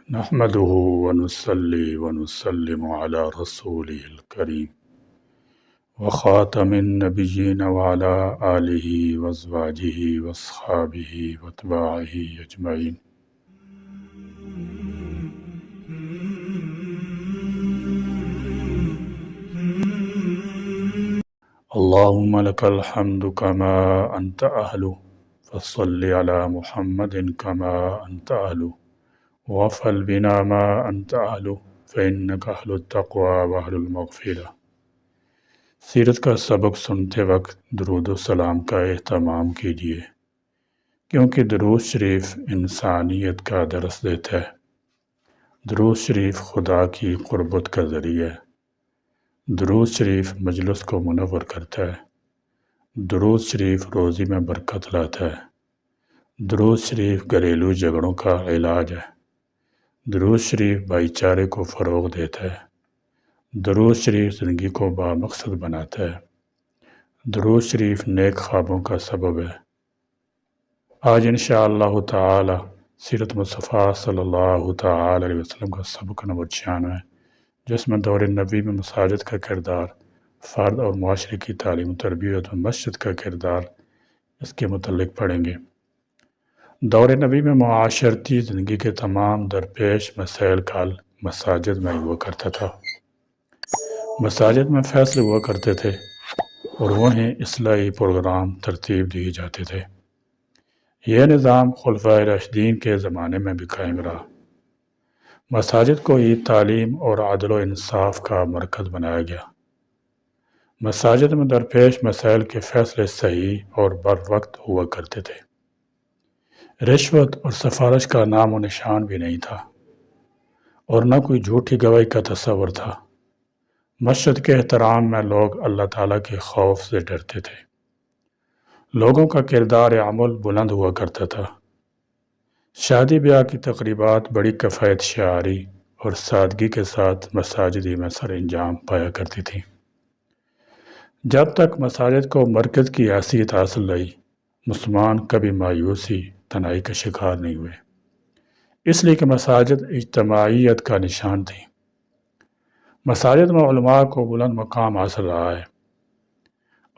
نحمده ونصلي ونسلم على رسوله الكريم وخاتم النبيين وعلى آله وأزواجه وأصحابه وأتباعه أجمعين. اللهم لك الحمد كما أنت أهله فصل على محمد كما أنت أهله وافعل بنا ما أنت أهله فإنك أهل التقوى وأهل المغفرة. سیرت کا سبق سنتے وقت درود و سلام کا اہتمام کیجیے، کیونکہ درود شریف انسانیت کا درس دیتا ہے۔ درود شریف خدا کی قربت کا ذریعہ ہے۔ درود شریف مجلس کو منور کرتا ہے۔ درود شریف روزی میں برکت لاتا ہے۔ درود شریف گھریلو جھگڑوں کا علاج ہے۔ درود شریف بھائی چارے کو فروغ دیتا ہے۔ درود شریف زندگی کو بامقصد بناتا ہے۔ درود شریف نیک خوابوں کا سبب ہے۔ آج انشاءاللہ تعالی سیرت مصطفیٰ صلی اللہ تعالی علیہ وسلم کا سبق نمبر 96 ہے، جس میں دور نبی میں مساجد کا کردار، فرد اور معاشرے کی تعلیم و تربیت میں مسجد کا کردار، اس کے متعلق پڑھیں گے۔ دور نبی میں معاشرتی زندگی کے تمام درپیش مسائل کا حل مساجد میں ہوا کرتا تھا۔ مساجد میں فیصلے ہوا کرتے تھے اور وہیں اصلاحی پروگرام ترتیب دیے جاتے تھے۔ یہ نظام خلفائے راشدین کے زمانے میں بھی قائم رہا۔ مساجد کو ہی تعلیم اور عدل و انصاف کا مرکز بنایا گیا۔ مساجد میں درپیش مسائل کے فیصلے صحیح اور بر وقت ہوا کرتے تھے۔ رشوت اور سفارش کا نام و نشان بھی نہیں تھا، اور نہ کوئی جھوٹی گواہی کا تصور تھا۔ مسجد کے احترام میں لوگ اللہ تعالیٰ کے خوف سے ڈرتے تھے۔ لوگوں کا کردار عمل بلند ہوا کرتا تھا۔ شادی بیاہ کی تقریبات بڑی کفایت شعاری اور سادگی کے ساتھ مساجد میں سر انجام پایا کرتی تھیں۔ جب تک مساجد کو مرکز کی حیثیت حاصل رہی، مسلمان کبھی مایوسی تنہائی کا شکار نہیں ہوئے، اس لیے کہ مساجد اجتماعیت کا نشان تھی۔ مساجد میں علماء کو بلند مقام حاصل رہا ہے،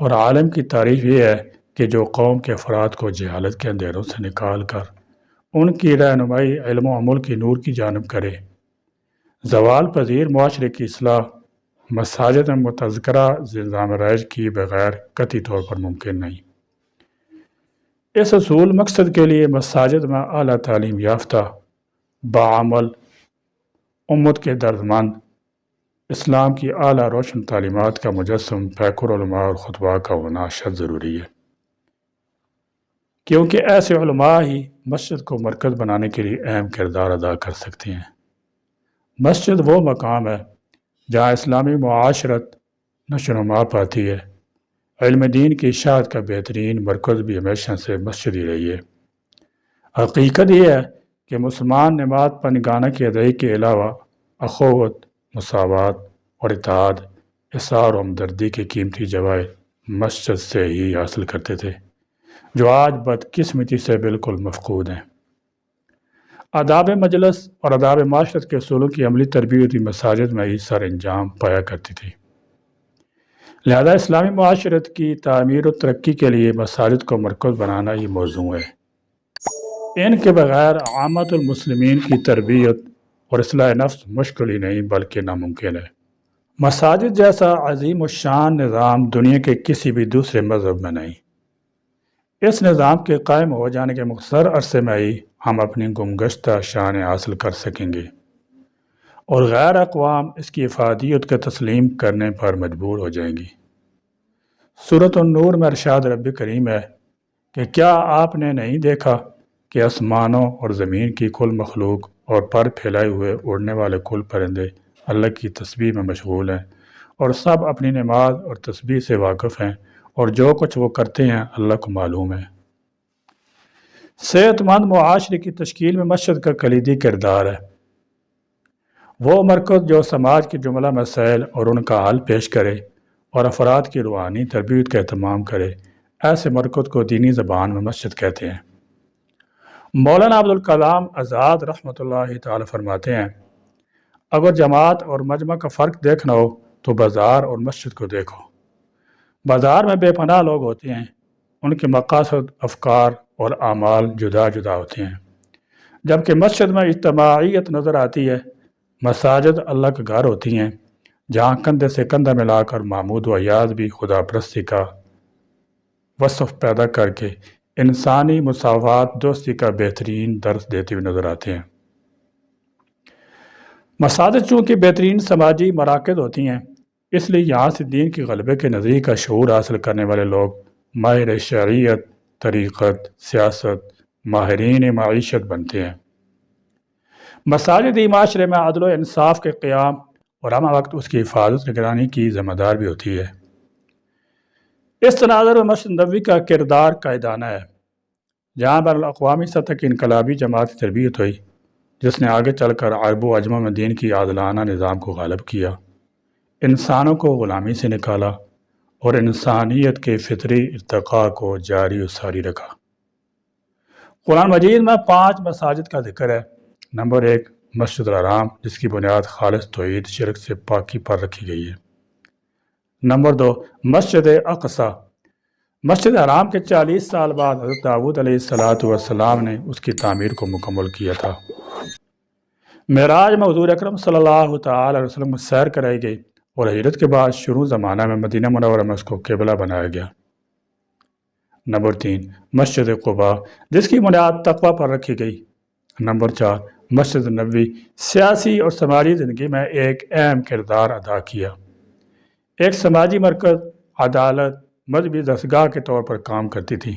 اور عالم کی تعریف یہ ہے کہ جو قوم کے افراد کو جہالت کے اندھیروں سے نکال کر ان کی رہنمائی علم و عمل کی نور کی جانب کرے۔ زوال پذیر معاشرے کی اصلاح مساجد میں متذکرہ نظام رائج کی بغیر قطعی طور پر ممکن نہیں۔ اس اصول مقصد کے لیے مساجد میں اعلیٰ تعلیم یافتہ، باعمل، امت کے دردمند، اسلام کی اعلیٰ روشن تعلیمات کا مجسم پیکر علماء اور خطباء کا ہونا اشد ضروری ہے، کیونکہ ایسے علماء ہی مسجد کو مرکز بنانے کے لیے اہم کردار ادا کر سکتے ہیں۔ مسجد وہ مقام ہے جہاں اسلامی معاشرت نشو و نما پاتی ہے۔ علم دین کی اشاعت کا بہترین مرکز بھی ہمیشہ سے مسجد ہی رہی ہے۔ حقیقت یہ ہے کہ مسلمان نماز پنگانہ کی ادائی کے علاوہ اخوت، مساوات اور اتحاد، احسان و ہمدردی کے قیمتی جواہر مسجد سے ہی حاصل کرتے تھے، جو آج بدقسمتی سے بالکل مفقود ہیں۔ آداب مجلس اور آداب معاشرت کے اصولوں کی عملی تربیت بھی مساجد میں ہی سر انجام پایا کرتی تھی۔ لہذا اسلامی معاشرت کی تعمیر و ترقی کے لیے مساجد کو مرکز بنانا ہی موضوع ہے۔ ان کے بغیر عامت المسلمین کی تربیت اور اصلاح نفس مشکل ہی نہیں بلکہ ناممکن ہے۔ مساجد جیسا عظیم الشان نظام دنیا کے کسی بھی دوسرے مذہب میں نہیں۔ اس نظام کے قائم ہو جانے کے مختصر عرصے میں ہی ہم اپنی گمگشتہ شان حاصل کر سکیں گے، اور غیر اقوام اس کی افادیت کا تسلیم کرنے پر مجبور ہو جائیں گی۔ سورۃ النور میں ارشاد رب کریم ہے کہ کیا آپ نے نہیں دیکھا کہ آسمانوں اور زمین کی کل مخلوق اور پر پھیلائے ہوئے اڑنے والے کل پرندے اللہ کی تسبیح میں مشغول ہیں، اور سب اپنی نماز اور تسبیح سے واقف ہیں، اور جو کچھ وہ کرتے ہیں اللہ کو معلوم ہے۔ صحت مند معاشرے کی تشکیل میں مسجد کا کلیدی کردار ہے۔ وہ مرکز جو سماج کے جملہ مسائل اور ان کا حل پیش کرے اور افراد کی روحانی تربیت کا اہتمام کرے، ایسے مرکز کو دینی زبان میں مسجد کہتے ہیں۔ مولانا ابوالکلام آزاد رحمۃ اللہ تعالی فرماتے ہیں، اگر جماعت اور مجمع کا فرق دیکھنا ہو تو بازار اور مسجد کو دیکھو۔ بازار میں بے پناہ لوگ ہوتے ہیں، ان کے مقاصد، افکار اور اعمال جدا جدا ہوتے ہیں، جبکہ مسجد میں اجتماعیت نظر آتی ہے۔ مساجد اللہ کا گھر ہوتی ہیں، جہاں کندھے سے کندھا ملا کر محمود و ایاز بھی خدا پرستی کا وصف پیدا کر کے انسانی مساوات دوستی کا بہترین درس دیتے ہوئے نظر آتے ہیں۔ مساجد چونکہ بہترین سماجی مراکز ہوتی ہیں، اس لیے یہاں سے دین کے غلبے کے نظریے کا شعور حاصل کرنے والے لوگ ماہر شریعت، طریقت، سیاست، ماہرین معیشت بنتے ہیں۔ مساجدی معاشرے میں عدل و انصاف کے قیام اور ہم وقت اس کی حفاظت نگرانی کی ذمہ دار بھی ہوتی ہے۔ اس تناظر میں مسجد نبوی کا کردار قائدانہ ہے، جہاں بین الاقوامی سطح کی انقلابی جماعت تربیت ہوئی، جس نے آگے چل کر عرب و عجموں میں دین کی عادلانہ نظام کو غالب کیا، انسانوں کو غلامی سے نکالا اور انسانیت کے فطری ارتقاء کو جاری و ساری رکھا۔ قرآن مجید میں 5 مساجد کا ذکر ہے۔ نمبر 1 مسجد الحرام، جس کی بنیاد خالص توحید شرک سے پاکی پر رکھی گئی ہے۔ نمبر 2 مسجد اقصی، مسجد حرام کے 40 سال بعد حضرت داؤد علیہ السلام نے اس کی تعمیر کو مکمل کیا تھا۔ معراج میں حضور اکرم صلی اللہ تعالی علیہ وسلم کو سیر کرائی گئی اور ہجرت کے بعد شروع زمانہ میں مدینہ منورہ میں اس کو قبلہ بنایا گیا۔ نمبر 3 مسجد قباء، جس کی بنیاد تقوی پر رکھی گئی۔ نمبر 4 مسجد نبوی، سیاسی اور سماجی زندگی میں ایک اہم کردار ادا کیا۔ ایک سماجی مرکز، عدالت، مذہبی دستگاہ کے طور پر کام کرتی تھی۔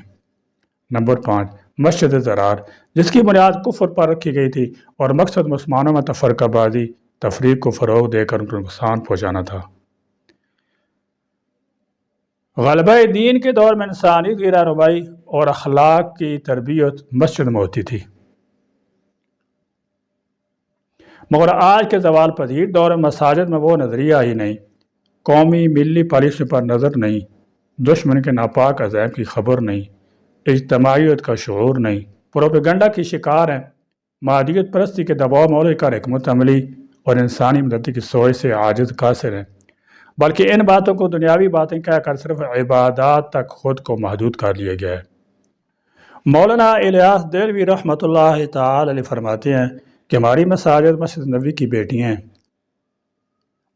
نمبر 5 مسجد ضرار، جس کی بنیاد کفر پر رکھی گئی تھی اور مقصد مسلمانوں میں تفرقہ بازی، تفریق کو فروغ دے کر ان کو نقصان پہنچانا تھا۔ غلبہ دین کے دور میں انسانی کی رہنمائی اور اخلاق کی تربیت مسجد میں ہوتی تھی، مگر آج کے زوال پذیر دور میں مساجد میں وہ نظریہ ہی نہیں، قومی ملی پالیسی پر نظر نہیں، دشمن کے ناپاک عزائم کی خبر نہیں، اجتماعیت کا شعور نہیں، پروپیگنڈا کی شکار ہیں، مادیت پرستی کے دباؤ میں کا حکمت عملی اور انسانی مدد کی سوچ سے عاجز قاصر ہیں، بلکہ ان باتوں کو دنیاوی باتیں کہہ کر صرف عبادات تک خود کو محدود کر لیا گیا ہے۔ مولانا الیاس دہلوی رحمۃ اللہ تعالی علیہ فرماتے ہیں کہ ہماری مساجد مسجد نبوی کی بیٹیاں ہیں،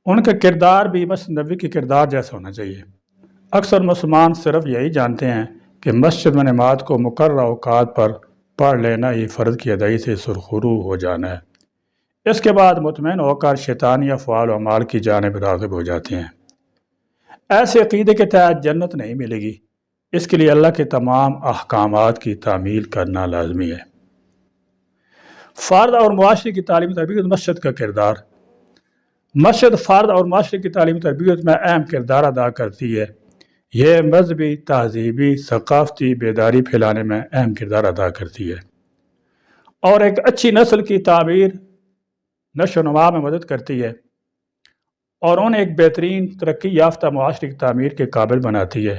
ان کا کردار بھی مسجد نبوی کے کردار جیسا ہونا چاہیے۔ اکثر مسلمان صرف یہی جانتے ہیں کہ مسجد میں نماز کو مقررہ اوقات پر پڑھ لینا ہی فرض کی ادائی سے سرخرو ہو جانا ہے، اس کے بعد مطمئن ہو کر شیطانی افعال و اعمال کی جانب راغب ہو جاتے ہیں۔ ایسے عقیدے کے تحت جنت نہیں ملے گی، اس کے لیے اللہ کے تمام احکامات کی تعمیل کرنا لازمی ہے۔ فرد اور معاشرے کی تعلیم تربیت مسجد کا کردار، مسجد فرد اور معاشرے کی تعلیم تربیت میں اہم کردار ادا کرتی ہے۔ یہ مذہبی، تہذیبی، ثقافتی بیداری پھیلانے میں اہم کردار ادا کرتی ہے اور ایک اچھی نسل کی تعمیر، نشو و نما میں مدد کرتی ہے اور انہیں ایک بہترین ترقی یافتہ معاشرے کی تعمیر کے قابل بناتی ہے۔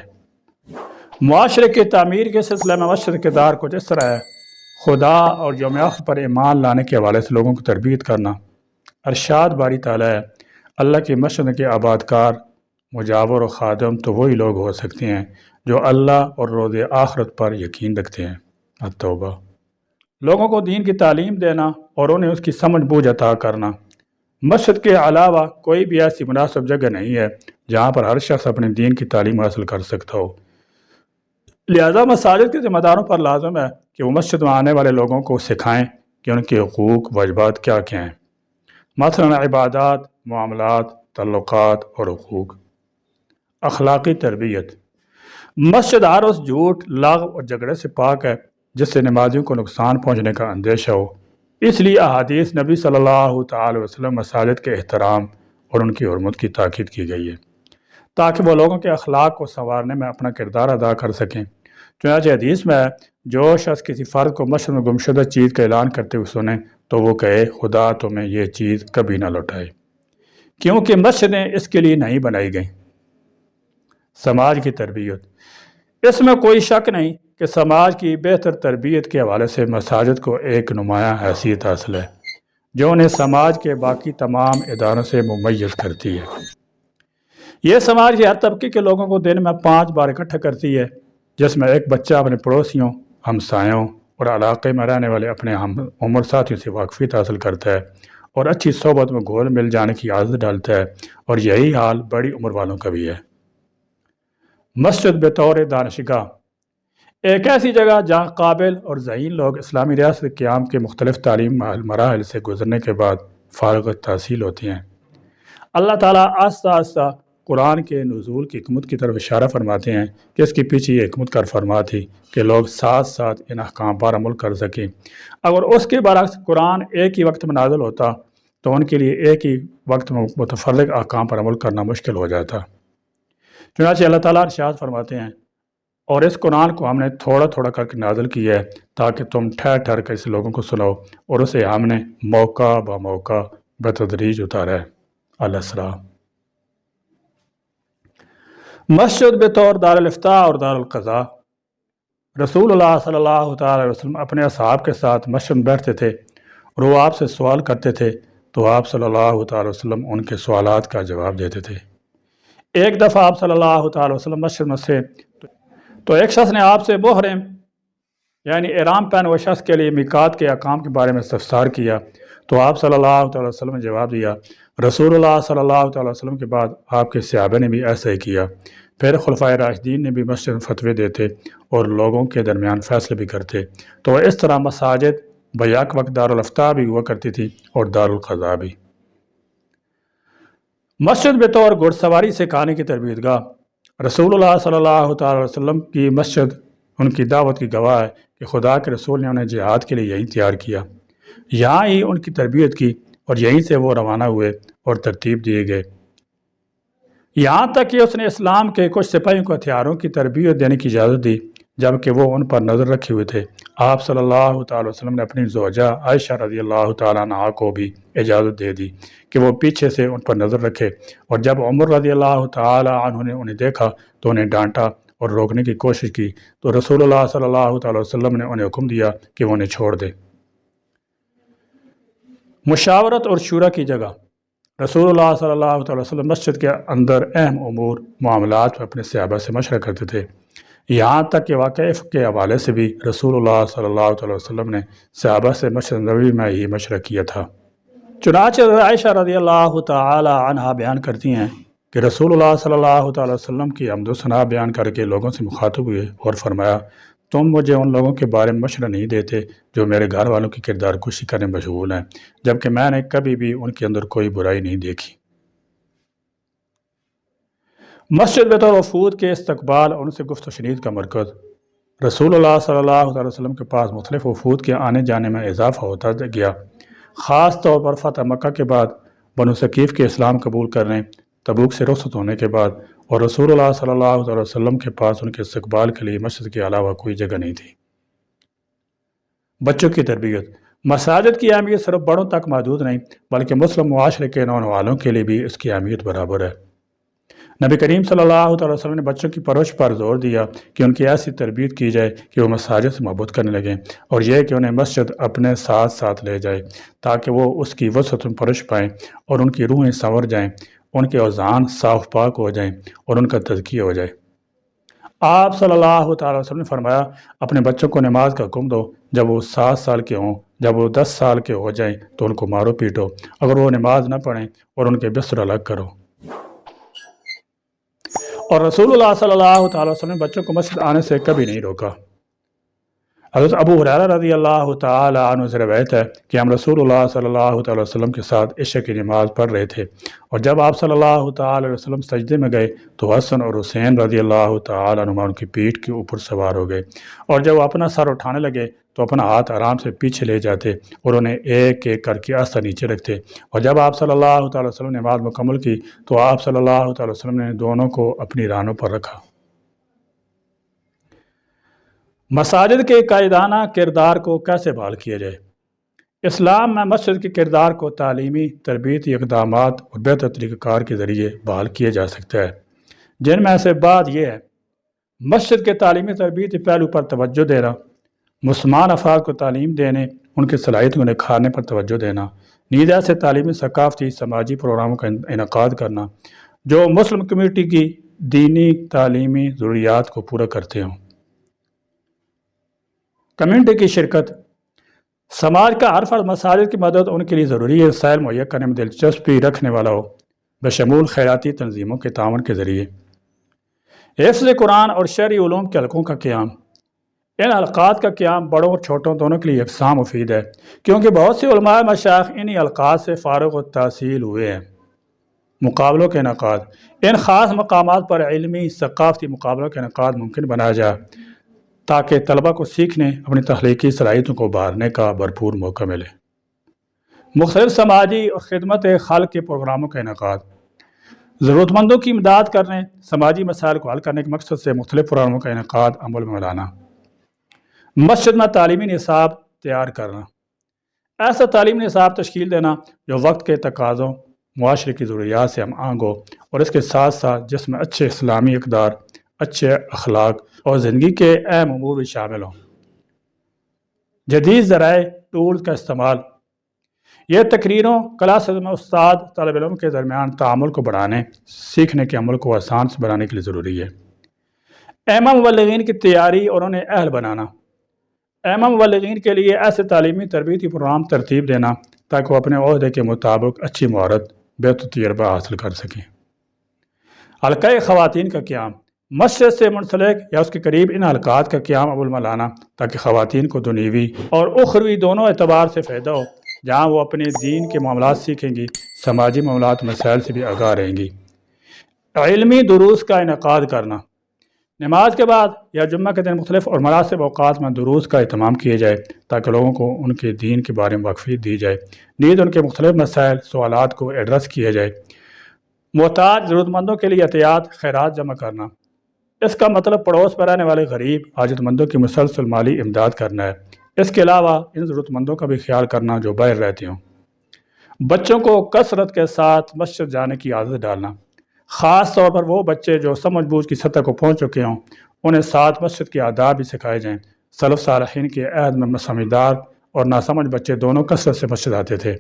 معاشرے کی تعمیر کے سلسلے میں مسجد کے کردار کچھ اس طرح ہے: خدا اور یوم آخر پر ایمان لانے کے حوالے سے لوگوں کو تربیت کرنا۔ ارشاد باری تعالیٰ ہے، اللہ کی مسجد کے آباد کار، مجاور و خادم تو وہی لوگ ہو سکتے ہیں جو اللہ اور روز آخرت پر یقین رکھتے ہیں۔ التوبہ۔ لوگوں کو دین کی تعلیم دینا اور انہیں اس کی سمجھ بوجھ عطا کرنا۔ مسجد کے علاوہ کوئی بھی ایسی مناسب جگہ نہیں ہے جہاں پر ہر شخص اپنے دین کی تعلیم حاصل کر سکتا ہو، لہذا مساجد کے ذمہ داروں پر لازم ہے کہ وہ مسجد میں آنے والے لوگوں کو سکھائیں کہ ان کے حقوق واجبات کیا کیا ہیں، مثلا عبادات، معاملات، تعلقات اور حقوق۔ اخلاقی تربیت، مسجد ہر اس جھوٹ، لغو اور جھگڑے سے پاک ہے جس سے نمازیوں کو نقصان پہنچنے کا اندیشہ ہو، اس لیے احادیث نبی صلی اللہ تعالی وسلم مساجد کے احترام اور ان کی حرمت کی تاکید کی گئی ہے تاکہ وہ لوگوں کے اخلاق کو سنوارنے میں اپنا کردار ادا کر سکیں۔ چنانچہ حدیث میں ہے، جو شخص کسی فرد کو مسجد میں گمشدہ چیز کا اعلان کرتے ہوئے سنے تو وہ کہے، خدا تمہیں یہ چیز کبھی نہ لوٹائے، کیونکہ مسجدیں اس کے لیے نہیں بنائی گئیں۔ سماج کی تربیت، اس میں کوئی شک نہیں کہ سماج کی بہتر تربیت کے حوالے سے مساجد کو ایک نمایاں حیثیت حاصل ہے جو انہیں سماج کے باقی تمام اداروں سے ممیز کرتی ہے۔ یہ سماج کے ہر طبقے کے لوگوں کو دن میں 5 بار اکٹھا کرتی ہے، جس میں ایک بچہ اپنے پڑوسیوں، ہمسایوں اور علاقے میں رہنے والے اپنے ہم عمر ساتھیوں سے واقفیت حاصل کرتا ہے اور اچھی صحبت میں گھول مل جانے کی عادت ڈالتا ہے، اور یہی حال بڑی عمر والوں کا بھی ہے۔ مسجد بطور دانشگاہ ایک ایسی جگہ جہاں قابل اور ذہین لوگ اسلامی ریاست قیام کے مختلف تعلیم مراحل سے گزرنے کے بعد فارغ التحصیل ہوتے ہیں۔ اللہ تعالیٰ آہستہ آہستہ قرآن کے نزول کی حکمت کی طرف اشارہ فرماتے ہیں کہ اس کے پیچھے یہ حکمت کا فرما تھی کہ لوگ ساتھ ساتھ ان احکام پر عمل کر سکیں۔ اگر اس کے برعکس قرآن ایک ہی وقت میں نازل ہوتا تو ان کے لیے ایک ہی وقت میں متفرق احکام پر عمل کرنا مشکل ہو جاتا۔ چنانچہ اللہ تعالیٰ ارشاد فرماتے ہیں، اور اس قرآن کو ہم نے تھوڑا تھوڑا کر کے نازل کیا ہے تاکہ تم ٹھہر ٹھہر کر اسے لوگوں کو سناؤ، اور اسے ہم نے موقع بموقع بتدریج اتارا ہے۔ الاسراء۔ مسجد بطور دار الافتاء اور دار القضاء رسول اللہ صلی اللہ تعالی وسلم اپنے اصحاب کے ساتھ مسجد میں بیٹھتے تھے اور وہ آپ سے سوال کرتے تھے تو آپ صلی اللہ تعالی وسلم ان کے سوالات کا جواب دیتے تھے۔ ایک دفعہ آپ صلی اللہ تعالی وسلم مسجد میں سے تو ایک شخص نے آپ سے محرم یعنی احرام پہنے ہوئے شخص کے لیے میقات کے احکام کے بارے میں استفسار کیا تو آپ صلی اللہ تعالی وسلم نے جواب دیا۔ رسول اللہ صلی اللہ تعالی وسلم کے بعد آپ کے صحابہ نے بھی ایسا ہی کیا۔ پھر خلفائے راشدین نے بھی مسجد میں فتوے دیتے اور لوگوں کے درمیان فیصلے بھی کرتے، تو اس طرح مساجد بیک وقت دار الافتاء بھی ہوا کرتی تھی اور دار القضاء بھی۔ مسجد بطور گھڑ سواری سے کھانے کی تربیت گاہ رسول اللہ صلی اللہ تعالی وسلم کی مسجد ان کی دعوت کی گواہ ہے کہ خدا کے رسول نے انہیں جہاد کے لیے یہیں تیار کیا، یہاں ہی ان کی تربیت کی اور یہیں سے وہ روانہ ہوئے اور ترتیب دیے گئے، یہاں تک کہ اس نے اسلام کے کچھ سپاہیوں کو ہتھیاروں کی تربیت دینے کی اجازت دی جبکہ وہ ان پر نظر رکھے ہوئے تھے۔ آپ صلی اللہ تعالی وسلم نے اپنی زوجہ عائشہ رضی اللہ تعالیٰ عنہا کو بھی اجازت دے دی کہ وہ پیچھے سے ان پر نظر رکھے، اور جب عمر رضی اللہ تعالیٰ عنہ نے انہیں دیکھا تو انہیں ڈانٹا اور روکنے کی کوشش کی تو رسول اللہ صلی اللہ تعالی وسلم نے انہیں حکم دیا کہ وہ انہیں چھوڑ دے۔ مشاورت اور شورا کی جگہ رسول اللہ صلی اللہ تعالی وسلم مسجد کے اندر اہم امور معاملات میں اپنے صحابہ سے مشورہ کرتے تھے، یہاں تک کہ واقعہ افق کے حوالے سے بھی رسول اللہ صلی اللہ تعالی وسلم نے صحابہ سے مسجد نبوی میں ہی مشورہ کیا تھا۔ چنانچہ عائشہ رضی اللہ تعالی عنہا بیان کرتی ہیں کہ رسول اللہ صلی اللہ تعالی وسلم کی حمد و ثنا بیان کر کے لوگوں سے مخاطب ہوئے اور فرمایا، تم مجھے ان لوگوں کے بارے میں مشورہ نہیں دیتے جو میرے گھر والوں کی کردار کشی کرنے مشغول ہیں، جبکہ میں نے کبھی بھی ان کے اندر کوئی برائی نہیں دیکھی۔ مسجد بطور وفود کے استقبال اور ان سے گفت و شنید کا مرکز رسول اللہ صلی اللہ علیہ وسلم کے پاس مختلف وفود کے آنے جانے میں اضافہ ہوتا گیا، خاص طور پر فتح مکہ کے بعد، بنو ثقیف کے اسلام قبول کرنے، تبوک سے رخصت ہونے کے بعد، اور رسول اللہ صلی اللہ علیہ وسلم کے پاس ان کے استقبال کے لیے مسجد کے علاوہ کوئی جگہ نہیں تھی۔ بچوں کی تربیت مساجد کی اہمیت صرف بڑوں تک محدود نہیں بلکہ مسلم معاشرے کے نوجوانوں کے لیے بھی اس کی اہمیت برابر ہے۔ نبی کریم صلی اللہ علیہ وسلم نے بچوں کی پرورش پر زور دیا کہ ان کی ایسی تربیت کی جائے کہ وہ مساجد سے محبت کرنے لگیں، اور یہ کہ انہیں مسجد اپنے ساتھ ساتھ لے جائے تاکہ وہ اس کی وسعت میں پرورش پائیں اور ان کی روحیں سنور جائیں، ان کے اوزان صاف پاک ہو جائیں اور ان کا تزکیہ ہو جائے۔ آپ صلی اللہ تعالی وسلم نے فرمایا، اپنے بچوں کو نماز کا حکم دو، جب وہ 7 سال کے ہوں، جب وہ 10 سال کے ہو جائیں تو ان کو مارو پیٹو، اگر وہ نماز نہ پڑھیں اور ان کے بستر الگ کرو۔ اور رسول اللہ صلی اللہ تعالی وسلم نے بچوں کو مسجد آنے سے کبھی نہیں روکا۔ حضرت ابو ہریرہ رضی اللہ تعالی عنہ سے روایت ہے کہ ہم رسول اللہ صلی اللہ تعالی وسلم کے ساتھ عشاء کی نماز پڑھ رہے تھے، اور جب آپ صلی اللہ تعالی وسلم سجدے میں گئے تو حسن اور حسین رضی اللہ تعالی عنہ ان کی پیٹھ کے اوپر سوار ہو گئے، اور جب وہ اپنا سر اٹھانے لگے تو اپنا ہاتھ آرام سے پیچھے لے جاتے اور انہیں ایک ایک کر کے آستہ نیچے رکھتے، اور جب آپ صلی اللہ تعالی وسلم نے نماز مکمل کی تو آپ صلی اللہ تعالی وسلم نے دونوں کو اپنی رانوں پر رکھا۔ مساجد کے قائدانہ کردار کو کیسے بحال کیا جائے؟ اسلام میں مسجد کے کردار کو تعلیمی، تربیتی اقدامات اور بہتر طریقہ کار کے ذریعے بحال کیا جا سکتا ہے، جن میں سے بعض یہ ہے: مسجد کے تعلیمی تربیتی پہلو پر توجہ دینا، مسلمان افراد کو تعلیم دینے، ان کی صلاحیتوں کو نکھارنے پر توجہ دینا، نیز ایسے تعلیمی ثقافتی سماجی پروگراموں کا انعقاد کرنا جو مسلم کمیونٹی کی دینی تعلیمی ضروریات کو پورا کرتے ہوں۔ کمیونٹی کی شرکت، سماج کا ہر فرد مساجد کی مدد ان کے لیے ضروری وسائل مہیا کرنے میں دلچسپی رکھنے والا ہو، بشمول خیراتی تنظیموں کے تعاون کے ذریعے حفظ قرآن اور شرعی علوم کے حلقوں کا قیام۔ ان حلقات کا قیام بڑوں اور چھوٹوں دونوں کے لیے یکساں مفید ہے، کیونکہ بہت سے علماء مشائخ انہی حلقات سے فارغ التحصیل ہوئے ہیں۔ مقابلوں کے انعقاد، ان خاص مقامات پر علمی ثقافتی مقابلوں کا انعقاد ممکن بنایا جائے تاکہ طلبہ کو سیکھنے، اپنی تخلیقی صلاحیتوں کو ابھارنے کا بھرپور موقع ملے۔ مختلف سماجی اور خدمت خلق کے پروگراموں کا انعقاد، ضرورت مندوں کی امداد کرنے، سماجی مسائل کو حل کرنے کے مقصد سے مختلف پروگراموں کا انعقاد عمل میں لانا۔ مسجد میں تعلیمی نصاب تیار کرنا، ایسا تعلیمی نصاب تشکیل دینا جو وقت کے تقاضوں، معاشرے کی ضروریات سے ہم آہنگ ہو اور اس کے ساتھ ساتھ جس میں اچھے اسلامی اقدار، اچھے اخلاق اور زندگی کے اہم امور بھی شامل ہوں۔ جدید ذرائع ٹولز کا استعمال، یہ تقریروں، کلاسز میں استاد طالب علم کے درمیان تعامل کو بڑھانے، سیکھنے کے عمل کو آسان سے بنانے کے لیے ضروری ہے۔ اہم مبلغین کی تیاری اور انہیں اہل بنانا، اہم مبلغین کے لیے ایسے تعلیمی تربیتی پروگرام ترتیب دینا تاکہ وہ اپنے عہدے کے مطابق اچھی مہارت، بہتر تجربہ حاصل کر سکیں۔ حلقہ خواتین کا قیام، مسجد سے منسلک یا اس کے قریب ان حلقات کا قیام عمل میں لانا تاکہ خواتین کو دنیوی اور اخروی دونوں اعتبار سے فائدہ ہو، جہاں وہ اپنے دین کے معاملات سیکھیں گی، سماجی معاملات مسائل سے بھی آگاہ رہیں گی۔ علمی دروس کا انعقاد کرنا، نماز کے بعد یا جمعہ کے دن مختلف اور مناسب اوقات میں دروس کا اہتمام کیے جائے تاکہ لوگوں کو ان کے دین کے بارے میں واقفیت دی جائے، نیز ان کے مختلف مسائل، سوالات کو ایڈریس کیا جائے۔ محتاج ضرورت مندوں کے لیے عطیات، خیرات جمع کرنا، اس کا مطلب پڑوس میں رہنے والے غریب، حاجت مندوں کی مسلسل مالی امداد کرنا ہے۔ اس کے علاوہ ان ضرورت مندوں کا بھی خیال کرنا جو باہر رہتے ہوں۔ بچوں کو کثرت کے ساتھ مسجد جانے کی عادت ڈالنا، خاص طور پر وہ بچے جو سمجھ بوجھ کی سطح کو پہنچ چکے ہوں، انہیں ساتھ مسجد کے آداب بھی سکھائے جائیں۔ سلف صالحین کے عہد میں سمجھدار اور ناسمجھ بچے دونوں کثرت سے مسجد آتے تھے۔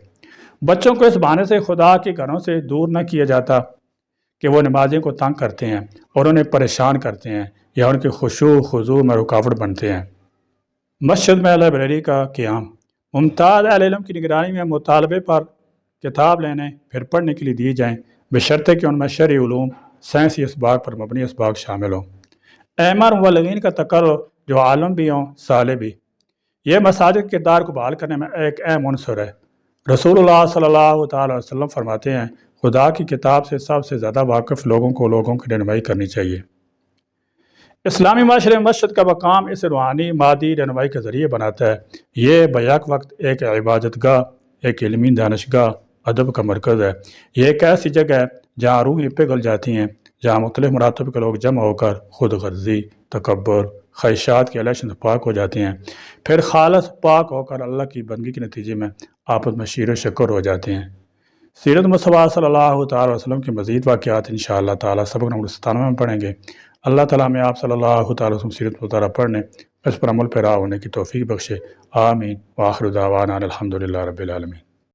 بچوں کو اس بہانے سے خدا کے گھروں سے دور نہ کیا جاتا کہ وہ نمازیوں کو تنگ کرتے ہیں اور انہیں پریشان کرتے ہیں یا ان کے خشوع خضوع میں رکاوٹ بنتے ہیں۔ مسجد میں لائبریری کا قیام، ممتاز اہل علم کی نگرانی میں مطالبے پر کتاب لینے پھر پڑھنے کے لیے دی جائیں، بشرطے کہ ان میں شرعی علوم، سائنسی اسباق پر مبنی اسباق شامل ہوں۔ اعمار مبلغین کا تقرر جو عالم بھی ہوں، صالح بھی، یہ مساجد کے کردار کو بحال کرنے میں ایک اہم عنصر ہے۔ رسول اللہ صلی اللہ تعالی وسلم فرماتے ہیں، خدا کی کتاب سے سب سے زیادہ واقف لوگوں کی رہنمائی کرنی چاہیے۔ اسلامی معاشرے میں مسجد کا مقام اس روحانی مادی رہنمائی کے ذریعے بناتا ہے۔ یہ بیک وقت ایک عبادت گاہ، ایک علمی دانشگاہ، ادب کا مرکز ہے۔ یہ ایک ایسی جگہ ہے جہاں روحیں پگھل جاتی ہیں، جہاں مختلف مراتب کے لوگ جمع ہو کر خود غرضی، تکبر، خواہشات کے علیحدہ پاک ہو جاتے ہیں، پھر خالص پاک ہو کر اللہ کی بندگی کے نتیجے میں آپس میں شیر و شکر ہو جاتے ہیں۔ سیرت مصطفیٰ صلی اللہ تعالی وسلم کے مزید واقعات انشاءاللہ تعالی سبق نمبر 97 میں پڑھیں گے۔ اللہ تعالیٰ میں آپ صلی اللہ تعالی وسلم سیرت مطالعہ پڑھنے، اس پر عمل پیرا ہونے کی توفیق بخشے۔ آمین۔ وآخر دعوانا الحمدللہ رب العالمین۔